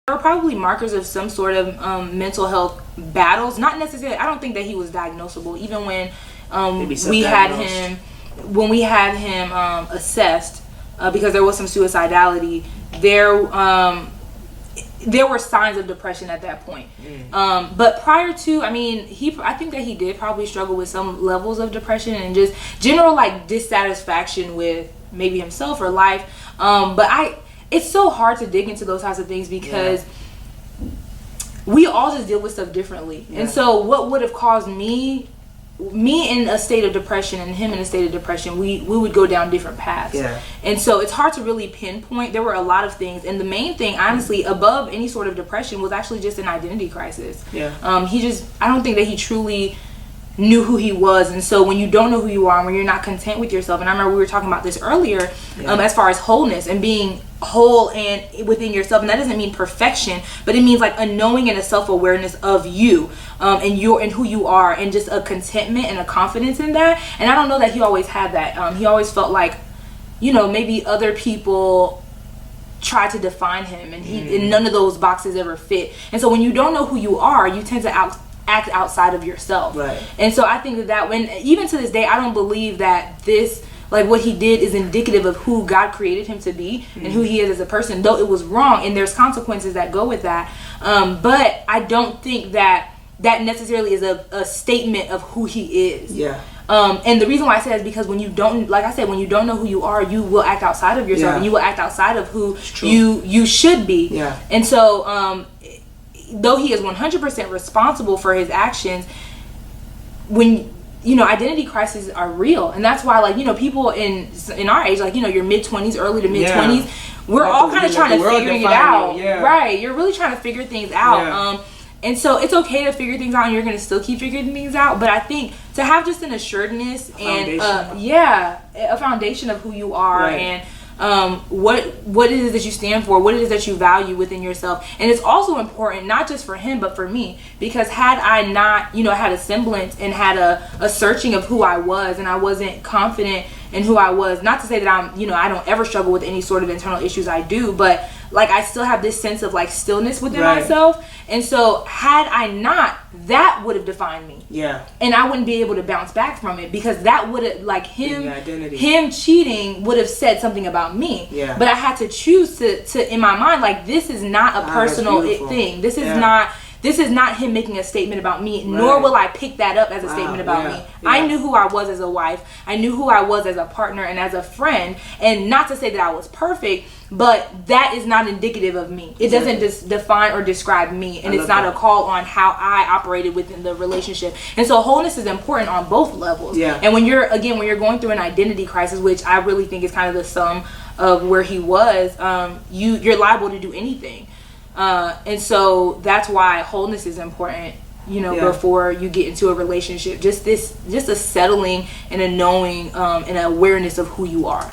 were probably markers of some sort of mental health battles. Not necessarily, I don't think that he was diagnosable. Even when we had him assessed, because there was some suicidality, there were signs of depression at that point. But prior to, I mean, I think that he did probably struggle with some levels of depression and just general like dissatisfaction with maybe himself or life. But it's so hard to dig into those types of things because we all just deal with stuff differently. And so what would have caused me in a state of depression and him in a state of depression, we would go down different paths. And so it's hard to really pinpoint. There were a lot of things, and the main thing, honestly, above any sort of depression, was actually just an identity crisis. I don't think that he truly knew who he was. And so when you don't know who you are and when you're not content with yourself, and I remember we were talking about this earlier, as far as wholeness and being whole and within yourself, and that doesn't mean perfection, but it means like a knowing and a self-awareness of you, and who you are, and just a contentment and a confidence in that. And I don't know that he always had that. He always felt like, maybe other people try to define him, and none of those boxes ever fit. And so when you don't know who you are, you tend to act outside of yourself. And so I think that when, even to this day, I don't believe that this, like what he did, is indicative of who God created him to be and who he is as a person, though it was wrong and there's consequences that go with that. But I don't think that necessarily is a statement of who he is. And the reason why I say that is because when you don't, like I said, when you don't know who you are, you will act outside of yourself, and you will act outside of who you should be. And so though he is 100% responsible for his actions, when identity crises are real. And that's why, like, people in our age, like, your mid-20s, early to mid-20s, we're all kind of trying to figure it out. Right, you're really trying to figure things out. And so it's okay to figure things out, and you're going to still keep figuring things out. But I think to have just an assuredness and a foundation of who you are, and what it is that you stand for, what it is that you value within yourself. And it's also important, not just for him, but for me, because had I not, had a semblance and had a searching of who I was, and I wasn't confident in who I was, not to say that I'm, I don't ever struggle with any sort of internal issues, I do, but like I still have this sense of like stillness within myself. And so had I not, that would have defined me. And I wouldn't be able to bounce back from it, because that would have, like, him cheating would have said something about me. But I had to choose to in my mind, like, this is not a personal thing. This is not him making a statement about me, nor will I pick that up as a statement about me. I knew who I was as a wife. I knew who I was as a partner and as a friend. And not to say that I was perfect, but that is not indicative of me. It doesn't just define or describe me. And it's not a call on how I operated within the relationship. And so wholeness is important on both levels. And when you're going through an identity crisis, which I really think is kind of the sum of where he was, you're liable to do anything. And so that's why wholeness is important, before you get into a relationship. Just a settling and a knowing, and an awareness of who you are.